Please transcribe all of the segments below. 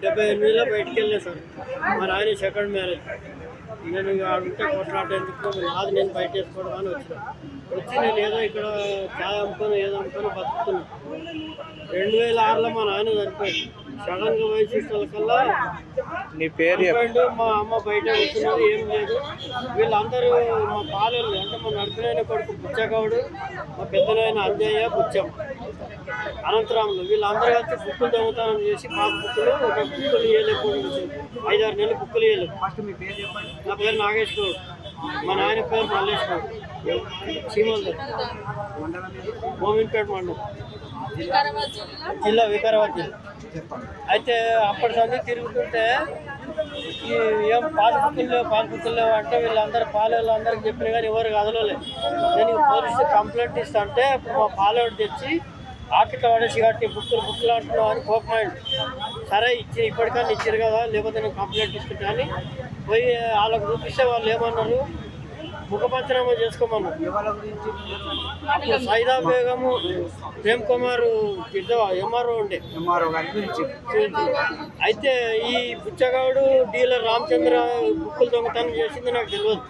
78లో బయటికి వెళ్ళా సార్. మా నాయన సెకండ్ మ్యారేజ్. నేను ఆడుంటే కొట్లాడేందుకు నాది నేను బయట వేసుకోవడం అని వచ్చి నేను ఏదో ఇక్కడ ఛాయ్ అమ్ముకొని ఏదో అమ్ముకొని బతుకుతున్నా. 2006లో మా నాయన చనిపోయింది. సడన్గా వయసు కల్లా నీ పేరు చనిపోయిండు. మా అమ్మ బయట కూర్చున్నది, ఏం లేదు. వీళ్ళందరూ మా పాలెళ్ళు అంటే మా నడిపినైన కొడుకు బుచ్చగౌడు, మా పెద్దనైన అంజయ్య, బుచ్చమ్మ, అనంతరాములు వీళ్ళందరూ కలిసి బుక్కులు దొంగతనం చేసి మా బుక్కులు ఇవ్వలేకపోయింది. 5-6 నెలలు బుక్కులు ఇవ్వలేదు. నా పేరు నాగేష్ గౌడ్, మా నాయన పేరు మల్లేష్ గౌడ్, సీమల్ మోమిన్పేట మండలం, జిల్లా వికారాబాద్ జిల్లా. అయితే అప్పటి సంది తిరుగుతుంటే ఏం పాస్బుక్కులు లేవు అంటే వీళ్ళందరూ పాలెళ్ళందరికీ చెప్పిన కానీ ఎవరు కదలలేదు. నేను పోలీసు కంప్లైంట్ ఇస్తా అంటే మా పాలేడు తెచ్చి ఆకిట్లో పడేసి కట్టి బుక్కులు అంటున్నావు అని కోపమైంది. సరే ఇప్పటికన్నా ఇచ్చారు కదా, లేకపోతే నేను కంప్లైంట్ ఇస్తుంటా అని పోయి వాళ్ళకు చూపిస్తే వాళ్ళు ఏమన్నారు, ముఖపంచనామా చేసుకోమన్నారు. అప్పుడు సైదా బేగము, ప్రేమ్ కుమార్ ఎంఆర్ఓ ఉండే. అయితే ఈ బుచ్చగౌడు డీలర్ రామచంద్ర బుక్కులు దొంగతనం చేసింది నాకు తెలియదు.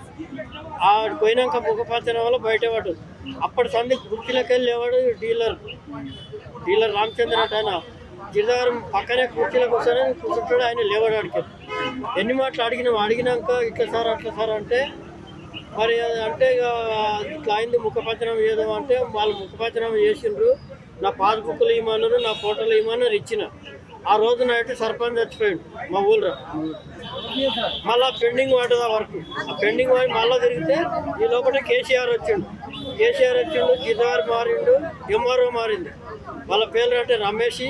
ఆడు పోయినాక ముఖపంచనామాలో బయటపడ్డు. అప్పటి సంది కుర్చీలోకి వెళ్ళి లేవాడు డీలర్ రామచంద్ర అంటే ఆయన గిరిదారు పక్కనే కుర్చీలో కూర్చుంటాడు. ఆయన లేవాడు. అడిగాడు ఎన్ని మాటలు అడిగినాక ఇట్లా సార్ అట్లా సార్ అంటే మరి అంటే ఇట్లా అయింది ముఖపంచనం ఏదో అంటే వాళ్ళు ముఖపంచనం చేసిండ్రు. నా పాస్బుక్లు ఇవ్వమన్నారు, నా ఫోటోలు ఇవ్వమన్నారు, ఇచ్చిన. ఆ రోజు నైట్ సర్పంచ్ చచ్చిపోయాడు మా ఊళ్ళో. మళ్ళీ పెండింగ్ పడ్డది ఆ వరకు. ఆ పెండింగ్ వాడి మళ్ళీ తిరిగితే ఈ లోపల కేసీఆర్ వచ్చిండు. గిరిదారు మారిండు, ఎంఆర్ఓ మారింది. వాళ్ళ పేర్లు అంటే రమేష్,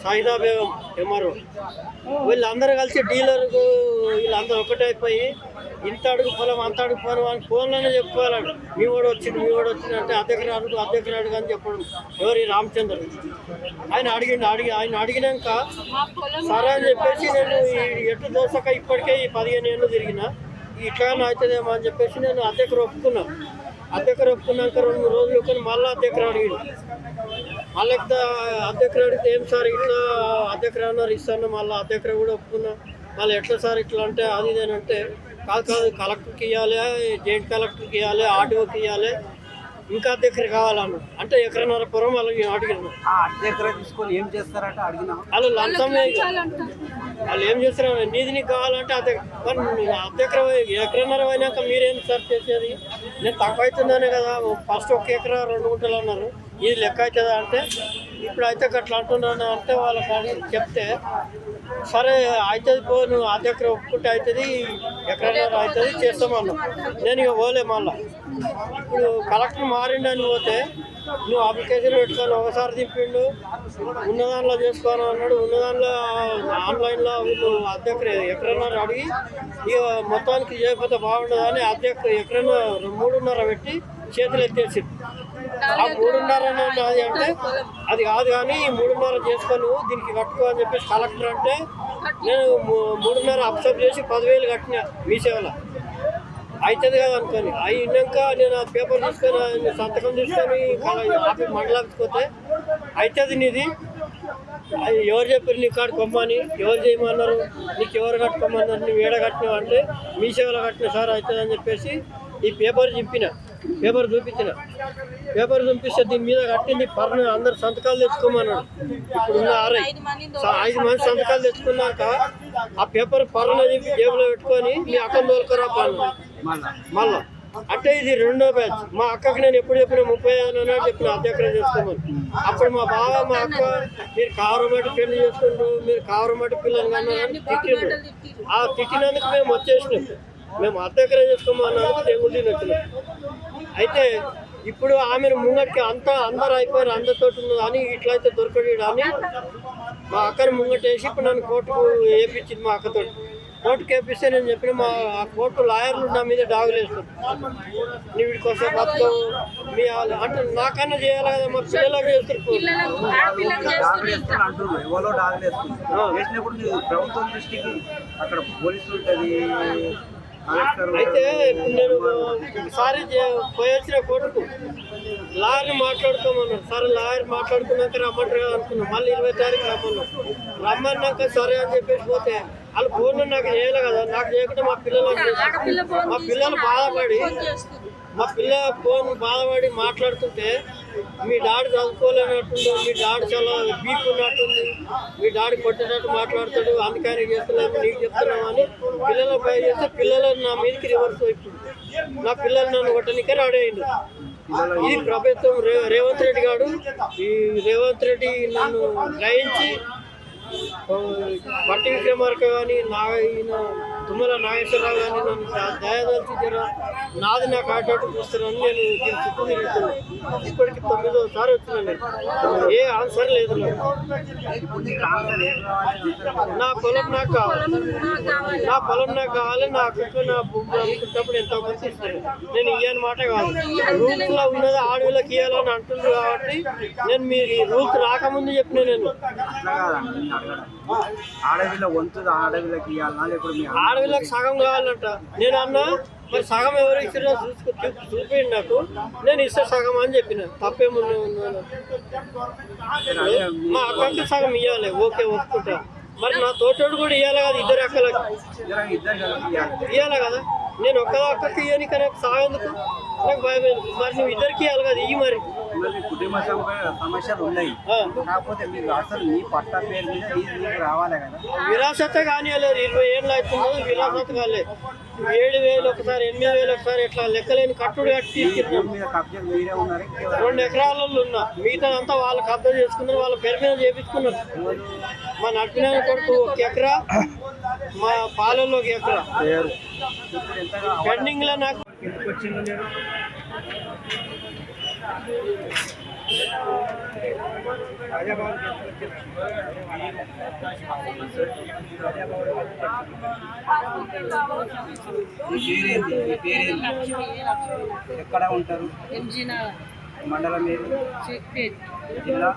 సాయిదా బేగం ఎంఆర్ఓ. వీళ్ళందరూ కలిసి డీలర్కు వీళ్ళందరూ ఒకటైపోయి ఇంత అడుగు పొలం అంత అడుగు పొలం అని ఫోన్లోనే చెప్పుకోవాలండి. మీ వాడు వచ్చిండు అంటే అధ్యక్షురాడు అని చెప్పడం. ఎవరి రామచంద్ర ఆయన అడిగినాక సరే అని చెప్పేసి నేను ఎట్టు దోసక ఇప్పటికే ఈ 15 ఏళ్ళు తిరిగిన ఇట్లా అవుతుందేమో అని చెప్పేసి నేను అధ్యక్షుడు ఒప్పుకున్నాక 2-3 రోజులు కానీ మళ్ళీ అధ్యక్షుడు అడిగిండు. మళ్ళీ అధ్యక్షుడు అడిగితే ఏం సార్ ఇట్లా అధ్యక్షుడు అన్నారు ఇస్తాను. మళ్ళీ అధ్యక్షుడు కూడా ఒప్పుకున్నా. మళ్ళీ ఎట్లా సార్ ఇట్లా అంటే అది ఇదేనంటే కాదు కలెక్టర్కి ఇవ్వాలి, జాయింట్ కలెక్టర్కి ఇవ్వాలి, ఆర్డీఓకి ఇవ్వాలి, ఇంకా అధ్యక్షుడు కావాలన్నాడు. అంటే ఎకరన్నర పొరం వాళ్ళకి అడిగినాను. అధ్యక్షుడు తీసుకొని ఏం చేస్తారంటే అడిగినా వాళ్ళు లంచమే. వాళ్ళు ఏం చేస్తారు, నీకు కావాలంటే అధ్యక్షుడు ఎకరన్నర అయినాక మీరేం సార్ చేసేది, నేను తక్కువ అవుతుందనే కదా ఫస్ట్ 1 ఎకరా 2 గుంటలు అన్నారు. ఇది లెక్క అవుతుందా అంటే ఇప్పుడు అయితే అట్లా అంటున్నాను అంటే వాళ్ళకి అడిగి చెప్తే సరే అవుతుంది పో, నువ్వు అధ్యక్షుడు ఒప్పుకుంటే అవుతుంది, ఎకరన్నర అవుతుంది చేస్తామన్నా. నేను ఇక పోలే. మళ్ళీ ఇప్పుడు కలెక్టర్ మారిండని పోతే నువ్వు అప్లికేషన్ పెట్టుకొని ఒకసారి తిప్పిండు, ఉన్న దానిలో చేసుకోను అన్నాడు. ఉన్న దానిలో ఆన్లైన్లో వీళ్ళు అధ్యక్షుడు ఎకరన్నర అడిగి ఇక మొత్తానికి చేయకపోతే బాగుండదని అధ్యక్షుడు ఎకరన్నర 3.5 పెట్టి చేతులు ఎత్తేసి ఆ 3.5 అది అంటే అది కాదు కానీ 3.5 చేసుకొని దీనికి కట్టుకో అని చెప్పేసి కలెక్టర్ అంటే నేను 3.5 అబ్సర్వ్ చేసి 10,000 కట్టిన మీ సేవలో. అవుతుంది కదా అనుకోని అయినాక నేను ఆ పేపర్ తీసుకొని సంతకం తీసుకొని ఆఫీస్ మండలానికి పోతే అవుతుంది నీది, ఎవరు చెప్పారు నీ కాడు కొమ్మని, ఎవరు చేయమన్నారు, నీకు ఎవరు కట్టుకోమన్నారు, నువ్వు ఏడ కట్టినావు అంటే మీ సేవలో కట్టిన సార్ అవుతుంది అని చెప్పేసి ఈ పేపర్ చూపించిన. పేపర్ చూపిస్తే దీని మీద కట్టింది అందరు సంతకాలు తెచ్చుకోమన్నాడు. ఇప్పుడున్న 5 మంది సంతకాలు తెచ్చుకున్నాక ఆ పేపర్ పర్ణ చెప్పి జేబులో పెట్టుకొని మీ అక్కను తోలుకరా మళ్ళా అంటే ఇది 2వ బ్యాచ్. మా అక్కకి నేను ఎప్పుడు చెప్పిన 35 నాడు చెప్పిన అధ్యక్షుడు చేసుకోమని. అప్పుడు మా బావ మా అక్క మీరు కావరమటి పెళ్లి చేసుకుంటారు, మీరు కావరమటి పిల్లలు కన్నారని తిట్టిండు. ఆ తిట్టినందుకు మేము వచ్చేసినాం. మేము అధ్యక్షుడు చేసుకోమన్నందుకు తెగులు తినొచ్చినాం. అయితే ఇప్పుడు ఆమెను ముంగటికి అందరు అయిపోయారు, అందరితో ఉన్నది అని ఇట్లయితే దొరకడు అని మా అక్కని ముంగటేసి ఇప్పుడు నన్ను కోర్టుకు వేయించింది. మా అక్కతో కోర్టుకు వేపిస్తే నేను చెప్పిన మా ఆ కోర్టు లాయర్లు నా మీద డాగులు వేస్తారు. నీ వీడికి వస్తే బతుకవు మీ అంటే నాకన్నా చేయాలి కదా, మా పిల్లలకు చేస్తారు. ప్రభుత్వం దృష్టికి అక్కడ పోలీసులు ఉంటుంది, అయితే ఇప్పుడు నేను ఒకసారి పోయి వచ్చిన కోర్టుకు లాయర్ని మాట్లాడుకోమన్నాడు. సరే లాయర్ మాట్లాడుకున్నాక రమ్మంటారు కదా అనుకున్నాం. మళ్ళీ 20 తారీఖు రమ్మన్నాక సరే అని చెప్పేసి పోతే వాళ్ళు ఫోన్లో నాకు చేయలే కదా. నాకు చేయకుండా మా పిల్లలు బాధపడి మాట్లాడుతుంటే మీ డాడీ చదువుకోలేనట్టుందో, మీ డాడీ చాలా వీక్ ఉన్నట్టుంది, మీ డాడీ కొట్టేటట్టు మాట్లాడతాడు, అందుకని చేస్తున్నాము నీకు చెప్తున్నాము అని పిల్లలు పై చేస్తే పిల్లలు నా మీదకి రివర్స్ అయిపోయింది. నా పిల్లలు నన్ను కొట్టనికే రెడీ అయింది. ఇది ప్రభుత్వం రేవంత్ రెడ్డి గారు, ఈ రేవంత్ రెడ్డి నన్ను గ్రహించి బట్టి విక్రమార్క కానీ ఈయన తుమ్మల నాగేశ్వరరావు కానీ నన్ను దయాదలిచి జర నాది నాకు ఆటోటు చూస్తున్నాను. నేను దీని చుట్టూ తిరుగుతున్నాను. ఇప్పటికి 9వ సారి వచ్చినాను. నేను ఏ ఆన్సర్ లేదు. నా పొలం నాకు కావాలి, నా పొలం నాకు కావాలి. నా కుక్క నా భూమి అనుకుంటప్పుడు ఎంతో మంది ఇస్తారు. నేను ఇయ్యని మాట కాదు. రూల్స్ లో ఉన్నది ఆడవిళ్ళకి ఇవ్వాలని అంటున్నారు కాబట్టి నేను మీరు ఈ రూల్స్ రాకముందు చెప్పిన నేను ఆడవిలో వంతు ఆడవిలకి ఇవ్వాలన్నా లేకపోతే మీ ఆడవిళ్ళకి సగం కావాలంట. నేను అన్నా మరి సగం ఎవరు ఇచ్చినా చూపించండి నాకు, నేను ఇస్తే సగం అని చెప్పిన. తప్పేముంది మా అక్కకి సగం ఇవ్వాలి, ఓకే ఒప్పుకుంటా. మరి నా తోటోడు కూడా ఇవ్వాలి కదా, ఇద్దరు అక్కలకి ఇవ్వాలి కదా. నేను ఒక్క అక్కకి ఇవ్వని కానీ సాగేందుకు నాకు భయం ఎందుకు? మరి నువ్వు ఇద్దరికి ఇవ్వాలి కదా, ఇవి మరి కుటుంబ సమస్యలు ఉన్నాయి. కాకపోతే మీరు అసలు మీ పట్ట పేరు మీద మీకు రావాలి కదా. విరాసత కానివ్వలేదు. 20 ఏళ్ళు అవుతున్నది విరాసత కాలేదు. 7,000 ఒకసారి, 8,000 ఒకసారి, ఇట్లా లెక్కలేని కట్టుడు కట్టి 2 ఎకరాలలో ఉన్నా. మిగతా అంతా వాళ్ళు కబ్జా చేసుకున్నారు, వాళ్ళ పేరు మీద చేపించుకున్నారు. మా నడిపిన కొడుకు 1 ఎకరా, మా పాలల్లో 1 ఎకరా పెండింగ్ లో నాకు ఎక్కడ ఉంటారు? మండలం ఏది? జిల్లా?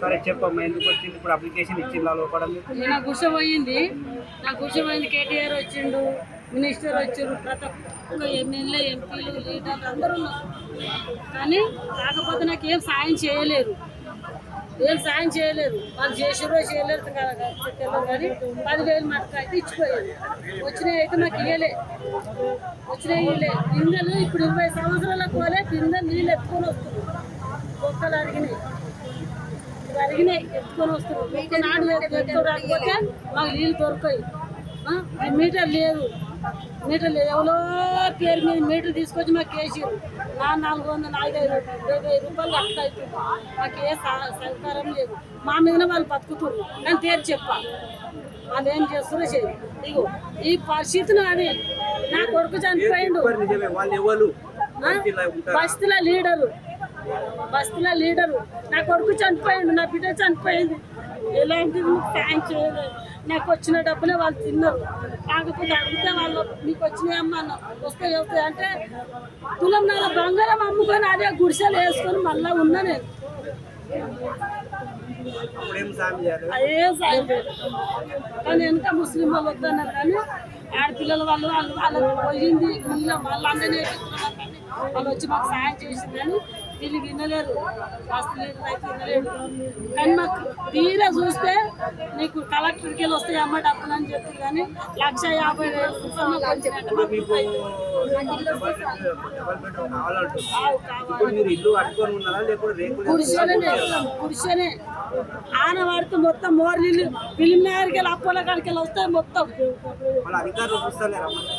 సరే చెప్పమ్మా, ఎందుకు వచ్చింది? ఇప్పుడు అప్లికేషన్ ఇచ్చిందా లోపల? నా గుడిసె పోయింది, కేటీఆర్ వచ్చిండు, మినిస్టర్ వచ్చారు, ప్రతి ఒక్క ఎమ్మెల్యే, ఎంపీలు, లీడర్లు అందరూ ఉన్నారు. కానీ కాకపోతే నాకు ఏం సాయం చేయలేరు. వాళ్ళు చేసారో చేయలేరు కదా తెలియదు. కానీ 10,000 మటుకు అయితే ఇచ్చిపోయారు. వచ్చినాయి అయితే నాకు ఇవ్వలే. పిందెలు ఇప్పుడు 20 సంవత్సరాలకు పోలే పిందెలు నీళ్ళు ఎత్తుకొని వస్తున్నారు. ఒక్కలు అడిగినాయి ఎత్తుకొని వస్తున్నారు. నాడు రాకపోతే మాకు నీళ్ళు దొరకాయి. మీటర్ లేదు. ఎవరో పేరు మీద మీటర్ తీసుకొచ్చి మాకు కేసీరు 400, 5,000 రూపాయలు అట్లా అవుతుంది. మాకు ఏ సహకారం లేదు. మా మీదనే వాళ్ళు బతుకుతున్నారు. కానీ పేరు చెప్పాలి, వాళ్ళు ఏం చేస్తారో చేయాలి. ఇగో ఈ పరిస్థితిని అని నా కొడుకు చనిపోయిండు. బస్తీల లీడరు నా కొడుకు చనిపోయిండు, నా బిడ్డ చనిపోయింది. ఎలాంటిది మీకు సాయం చేయలేదు. నాకు వచ్చిన డబ్బులే వాళ్ళు తిన్నారు. కాకపోతే అడిగితే వాళ్ళు మీకు వచ్చినాయమ్మా వస్తాయి అంటే తులంన్నర బంగారం అమ్ముకొని అదే గుడిసెలు వేసుకొని మళ్ళీ ఉన్నా నేను. అదే సాయం లేదు. కానీ వెనక ముస్లిం వాళ్ళు వద్దన్నారు. కానీ ఆడపిల్లల వాళ్ళకి పోయింది మళ్ళీ అందరినీ వాళ్ళు వచ్చి మాకు సాయం చేసింది. కానీ వీళ్ళు వినలేరు, రైతు వినలేడు. కానీ మాకు తీరా చూస్తే నీకు కలెక్టర్కి వెళ్ళి వస్తాయి అమ్మ డబ్బులు అని చెప్పి, కానీ 150,000 గుడిసెనే ఆనవాడితే మొత్తం మోర్లీలు ఫిలిం నగర్కి వెళ్ళి అప్పోల కాడికి వెళ్ళి వస్తాయి. మొత్తం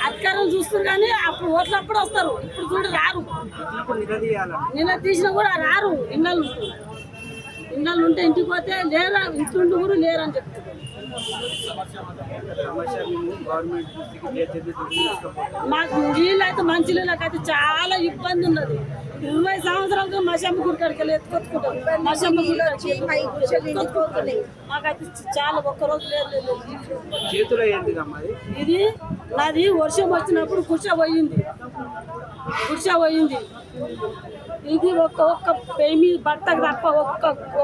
అధికారులు చూస్తారు కానీ అప్పుడు ఓట్లప్పుడు వస్తారు. ఇప్పుడు చూడు రారు. నిన్న తీసినా కూడా రారు. ఇన్నాళ్ళు ఉంటే ఇంటికి పోతే లేరా, ఇంటి కూడా లేరని చెప్తారు. మాకు నీళ్ళు అయితే మంచి నీళ్ళకైతే చాలా ఇబ్బంది ఉన్నది. 20 సంవత్సరాలుగా మసమ్మ గుడి కాడికి వెళ్ళి ఎత్తుకొచ్చుకుంటాం. మసమ్మ గుడి కాడికి మాకైతే చాలా ఒక్కరోజు లేదు. ఇది నాది వర్షం వచ్చినప్పుడు గుడిసె పోయింది. ఇది ఒక్క పెయి బట్టకు తప్ప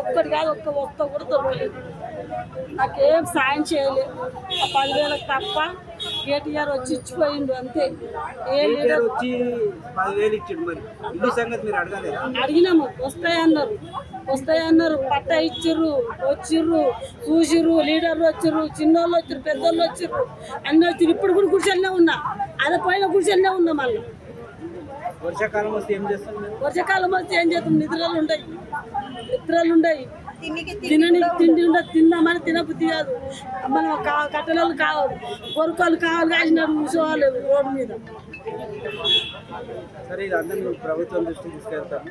ఒక్కటి కాదు, ఒక్క కూడా దొరకలేదు. నాకేం సాయం చేయలేదు. ఆ 10,000 తప్ప కేటీఆర్ వచ్చి ఇచ్చిపోయిండు అంతే. ఏ లీడర్ వచ్చి 10,000 ఇచ్చిండు. మరి ఇల్లు సంగతి మీరు అడగలేదు? అడిగినాము, వస్తాయన్నారు. పట్ట ఇచ్చిర్రు, వచ్చిర్రు, చూసిర్రు, లీడర్లు వచ్చిర్రు, చిన్నోళ్ళు వచ్చిర్రు, పెద్దోళ్ళు వచ్చిర్రు, అన్నీ వచ్చిర్రు. ఇప్పుడు కూడా గుడిసెల్నే ఉన్నా, అదే పైన గుడిసెల్నే ఉన్నా. మళ్ళీ వర్షాకాలం వస్తే ఏం చేస్తాం? వర్షాకాలం వస్తే ఏం చేస్తాం? నిద్రలు ఉండయి, తినడానికి తిండి ఉండదు. తిందామని తినబుద్ధి కాదు. మనం కట్టెలు కావాలి, కొరకలు కావాలి, కాసినట్టు కూర్చోవాలి రోడ్డు మీద. సరే, ఇది అందరూ ప్రభుత్వం దృష్టికి తీసుకెళ్తాను.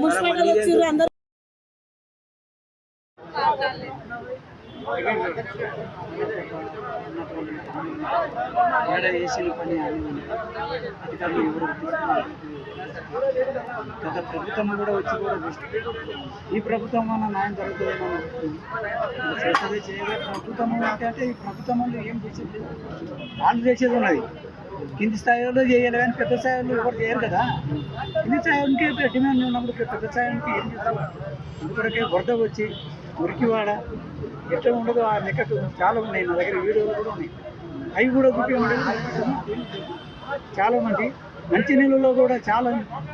మున్సిపాలిటీ వచ్చిర్రు అందరూ. చేసిన పని అధికారులు ఎవరు గత ప్రభుత్వం కూడా వచ్చి కూడా ఈ ప్రభుత్వం వల్ల న్యాయం జరుగుతుందేమో చేసేది చేయలే. ప్రభుత్వం అంటే ఈ ప్రభుత్వం వాళ్ళు ఏం చేసేది వాళ్ళు చేసేది ఉన్నది. కింది స్థాయిలో చేయాలి కానీ పెద్ద స్థాయిలో ఎవరు చేయరు కదా. కింది స్థాయికి డిమాండ్ ఉన్నప్పుడు పెద్ద స్థాయికి ఏం చేస్తారు? ఇంకొకరికి వరద వచ్చి మురికివాడ ఎట్లా ఉండదు ఆ లెక్కకు చాలా ఉన్నాయి. నా దగ్గర వీడియోలు కూడా ఉన్నాయి. అవి కూడా చూపించమంటే చాలామంది మంచినీళ్ళలో కూడా చాలా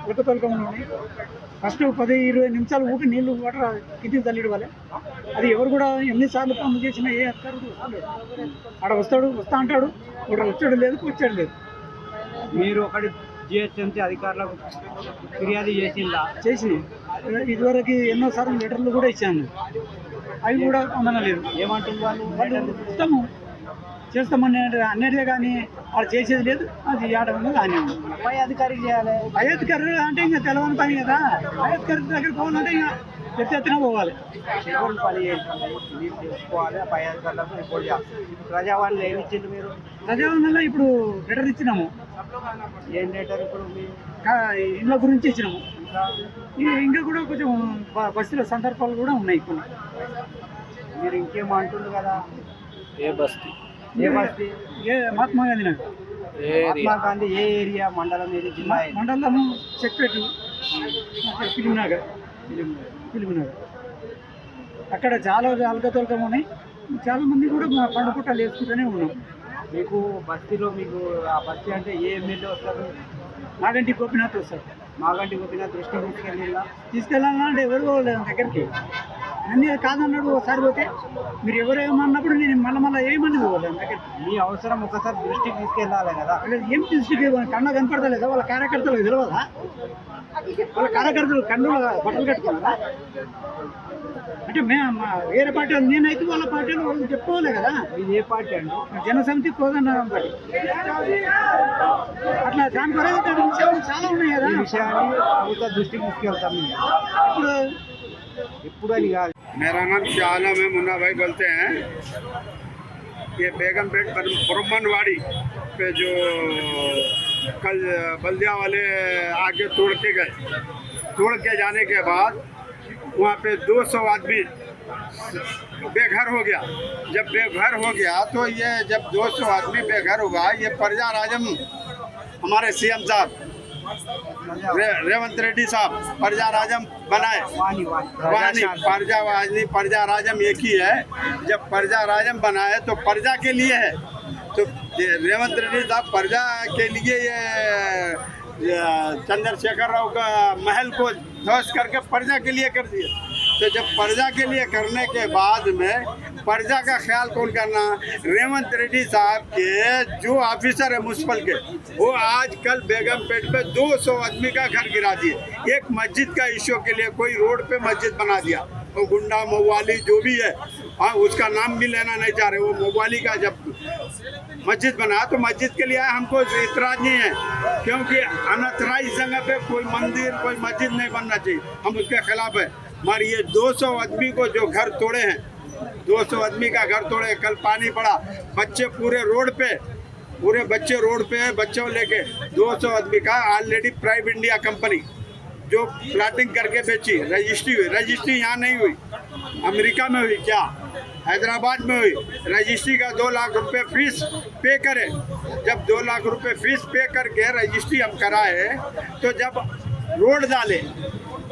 ఉలకతొలకలు ఉన్నాయి. ఫస్ట్ 10-20 నిమిషాలు ఊపి నీళ్ళు వాటర్ కిందికి తల్లిడు వాళ్ళే. అది ఎవరు కూడా ఎన్నిసార్లు పనులు చేసినా ఏ అధికారులు ఆడ వస్తా అంటాడు, ఇక్కడ వచ్చాడు లేదు. మీరు ఒకటి జిహెచ్ఎంసీ అధికారులకు ఫిర్యాదు చేసి ఇదివరకు ఎన్నోసార్లు లెటర్లు కూడా ఇచ్చాను. అవి కూడా పొందలేదు. ఏమంటున్నారు వాళ్ళు? చేస్తామని అన్నదే కానీ వాళ్ళు చేసేది లేదు. అది చేయడం అనేది అని పై అధికారికి చేయాలి. పై అధికారులు అంటే ఇంకా తెలవని పని కదా. పై అధికారి దగ్గర పోవాలంటే ఇంకా ఎత్తున పోవాలి. పని చేసుకోవాలి. పై అధికారులకు రిపోర్ట్ చేయాలి. ప్రజావాణిలో ఏమి ఇచ్చిండు మీరు? ప్రజావాణిలో ఇప్పుడు లెటర్ ఇచ్చినాము. ఏం లెటర్? ఇప్పుడు ఇళ్ళ గురించి ఇచ్చినాము. ఇంకా కూడా కొంచెం బస్తీల సందర్భాలు కూడా ఉన్నాయి కొన్ని. మీరు ఇంకేమో అంటుండ్రు కదా. ఏ బస్తీ? మహాత్మా గాంధీ నగర్. మహాత్మా గాంధీ ఏ ఏరియా? మండలం ఏది? జిల్లా? మండలము చెక్పేట, ఫిలింనగర్. అక్కడ చాలా అలకతొలకం ఉన్నాయి. చాలా మంది కూడా పండు పుట్టలు వేసుకుంటూనే ఉన్నాం. మీకు బస్తీలో ఆ బస్తీ అంటే ఏ ఎమ్మెల్యే వస్తారు? మాగంటి గోపీనాథ్ వస్తారు. మాగంటి గోపీనాథ్ దృష్టికి తీసుకెళ్ళాలంటే ఎవరు దగ్గరికి అన్నీ కాదన్నాడు. ఒకసారి పోతే మీరు ఎవరేమన్నప్పుడు నేను మళ్ళీ ఏమని పోవాలి దగ్గరికి. మీ అవసరం ఒకసారి దృష్టికి తీసుకెళ్ళాలి కదా. ఏం దృష్టికి కన్నా కనపడతలేదా? వాళ్ళ కార్యకర్తలకు తెలియదా? వాళ్ళ కార్యకర్తలు కన్నుల బట్టలు కట్టుకోవాలా? అంటే వేరే పార్టీ నేనైతే వాళ్ళ పార్టీలో వాళ్ళు చెప్పుకోవాలి కదా. ఇది ఏ పార్టీ అండి? జనసమితి కోదన్న పార్టీ. అట్లా దాని కొరకు చాలా ఉన్నాయి కదా. ఈ విషయాన్ని ప్రభుత్వ దృష్టికి తీసుకెళ్తాం. ఇప్పుడు అది కాదు. मेरा नाम शाह आलम है, मुन्ना भाई बोलते हैं। ये बेगमपेट ब्रह्मनवाड़ी पे जो कल बल्दिया वाले आगे तोड़ के जाने के बाद वहाँ पे 200 आदमी बेघर हो गया। जब बेघर हो गया तो ये जब 200 आदमी बेघर हुआ, ये प्रजा राजम हमारे सीएम साहब रेवंत रेड्डी साहब प्रजा राजम बनाए। प्रजा राजम एक ही है। जब प्रजा राजम बनाए तो प्रजा के लिए है। तो रेवंत रेड्डी साहब प्रजा के लिए ये चंद्रशेखर राव का महल को ध्वस्त करके प्रजा के लिए कर दिए। तो जब प्रजा के लिए करने के बाद में प्रजा का ख्याल कौन करना? रेवंत रेड्डी साहब के जो ऑफिसर है म्यूनसिपल के, वो आज कल बेगमपेट पे 200 आदमी का घर गिरा दिए। एक मस्जिद का इश्यू के लिए कोई रोड पे मस्जिद बना दिया। वो गुंडा मवाली जो भी है, हाँ, उसका नाम भी लेना नहीं चाह रहे। वो मवाली का जब मस्जिद बना तो मस्जिद के लिए हमको इतराज नहीं है, क्योंकि अनथराइज जगह पे कोई मंदिर कोई मस्जिद नहीं बनना चाहिए। हम उसके खिलाफ है। मगर ये 200 आदमी को जो घर तोड़े हैं, 200 आदमी का घर तोड़े। कल पानी पड़ा, बच्चे पूरे रोड पे बच्चों लेके 200 आदमी का ऑलरेडी प्राइवेट इंडिया कंपनी जो प्लाटिंग करके बेची, रजिस्ट्री हुई। रजिस्ट्री यहाँ नहीं हुई, अमेरिका में हुई, क्या हैदराबाद में हुई। रजिस्ट्री का 2 लाख रुपए फीस पे करे। जब 2 लाख रुपए फीस पे करके रजिस्ट्री हम कराए, तो जब रोड डाले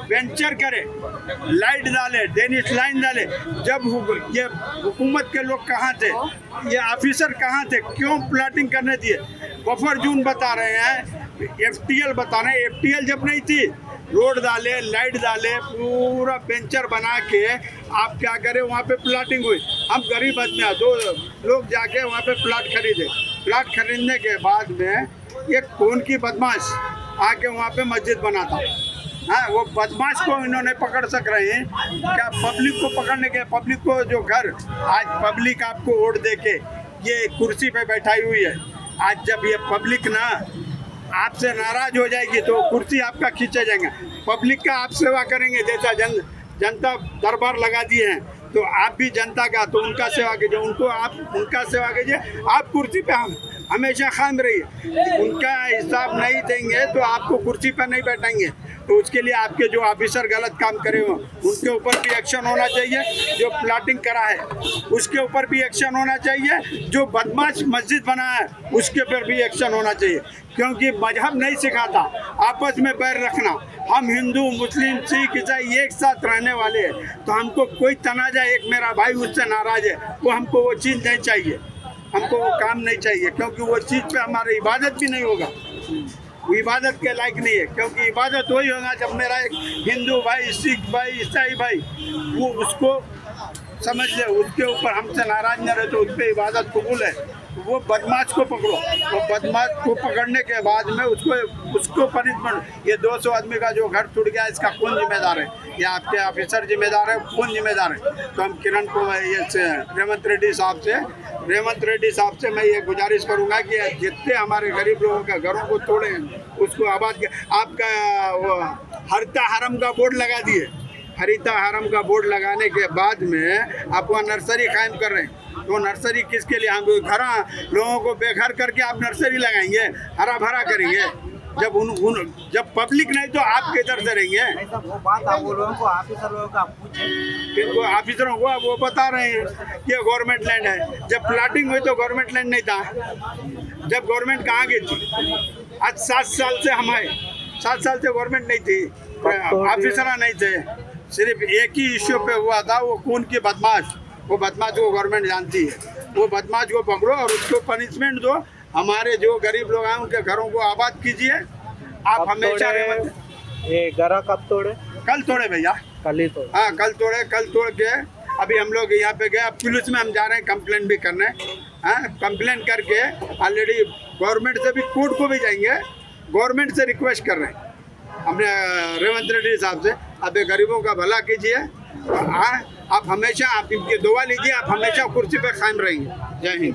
वेंचर करे, लाइट डाले, डेनिश लाइन डाले। जब ये हुकूमत के लोग कहाँ थे, ये ऑफिसर कहाँ थे, क्यों प्लाटिंग करने दिए? बफर जोन बता रहे हैं, FTL बता रहे हैं। FTL जब नहीं थी, रोड डाले, लाइट डाले, पूरा वेंचर बना के आप क्या करें, वहाँ पे प्लाटिंग हुई। हम गरीब आदमी हैं, 2 लोग जाके वहाँ पे प्लाट खरीदे। प्लाट खरीदने के बाद में ये कौन की बदमाश आके वहाँ पे मस्जिद बनाता। हाँ, वो बदमाश को इन्होंने पकड़ सक रहे हैं क्या? पब्लिक को पकड़ने के, पब्लिक को जो घर आज पब्लिक आपको वोट दे के ये कुर्सी पे बैठाई हुई है, आज जब ये पब्लिक ना आपसे नाराज हो जाएगी तो कुर्सी आपका खींचे जाएंगे। पब्लिक का आप सेवा करेंगे, जैसा जनता दरबार लगा दिए हैं, तो आप भी जनता का, तो उनका सेवा कीजिए, उनको आप उनका सेवा कीजिए। आप कुर्सी पे हम हमेशा कायम रहिए। उनका हिसाब नहीं देंगे तो आपको कुर्सी पर नहीं बैठाएंगे। तो उसके लिए आपके जो ऑफिसर गलत काम करे हो उनके ऊपर भी एक्शन होना चाहिए। जो प्लाटिंग करा है उसके ऊपर भी एक्शन होना चाहिए। जो बदमाश मस्जिद बना है उसके ऊपर भी एक्शन होना चाहिए, क्योंकि मजहब नहीं सिखाता आपस में बैर रखना। हम हिंदू, मुस्लिम, सिख, ईसाई एक साथ रहने वाले हैं, तो हमको कोई तनाजा, एक मेरा भाई उससे नाराज है, वो हमको वो चीज़ नहीं चाहिए, हमको वो काम नहीं चाहिए, क्योंकि वो चीज़ पे हमारी इबादत भी नहीं होगा। वो इबादत के लायक नहीं है, क्योंकि इबादत वही होगा जब मेरा एक हिंदू भाई, सिख भाई, ईसाई भाई वो उसको समझ ले, उसके ऊपर हमसे नाराज न रहे तो उस पर इबादत कबूल है। वो बदमाश को पकड़ो, वो बदमाश को पकड़ने के बाद में उसको पनिशमेंट। ये 200 आदमी का जो घर टूट गया, इसका कौन जिम्मेदार है? ये आपके ऑफिसर जिम्मेदार है, कौन जिम्मेदार है? तो हम किरण को रेवंत रेड्डी साहब से मैं ये गुजारिश करूंगा कि जितने हमारे गरीब लोगों के घरों को तोड़े उसको आबाद। आपका वो हरिता हरम का बोर्ड लगा दिए, हरिता हरम का बोर्ड लगाने के बाद में आप वहाँ नर्सरी कायम कर रहे हैं, तो नर्सरी किसके लिए? हम घर लोगों को बेघर करके आप नर्सरी लगाएंगे, हरा भरा करेंगे। जब पब्लिक नहीं तो आप किधर से रहेंगे? वो बात आप वो लोगों को, ऑफिसर लोगों को आप पूछे, ऑफिसरों को वो बता रहे हैं कि गवर्नमेंट लैंड है। जब प्लाटिंग हुई तो गवर्नमेंट लैंड नहीं था। जब गवर्नमेंट कहाँ गई थी? आज 7 साल से हम आए, 7 साल से गवर्नमेंट नहीं थी, ऑफिसर नहीं थे। सिर्फ एक ही इश्यू पे हुआ था, वो खून की बदमाश। वो बदमाश को गवर्नमेंट जानती है, वो बदमाश को पकड़ो और उसको पनिशमेंट दो। हमारे जो गरीब लोग हैं उनके घरों को आबाद कीजिए। आप हमेशा ये घर कब तोड़े? कल तोड़े भैया, कल ही तोड़े। हाँ कल तोड़ के अभी हम लोग यहाँ पे गए, पुलिस में हम जा रहे हैं कंप्लेंट भी करने। हाँ, कंप्लेंट करके ऑलरेडी गवर्नमेंट से भी कोर्ट को भी जाएंगे, गवर्नमेंट से रिक्वेस्ट कर रहे हैं हमने रेवंत रेड्डी साहब से, आप ये गरीबों का भला कीजिए। आप हमेशा, आप इनकी दुआ लीजिए, आप हमेशा कुर्सी पर कायम रहेंगे। जय हिंद।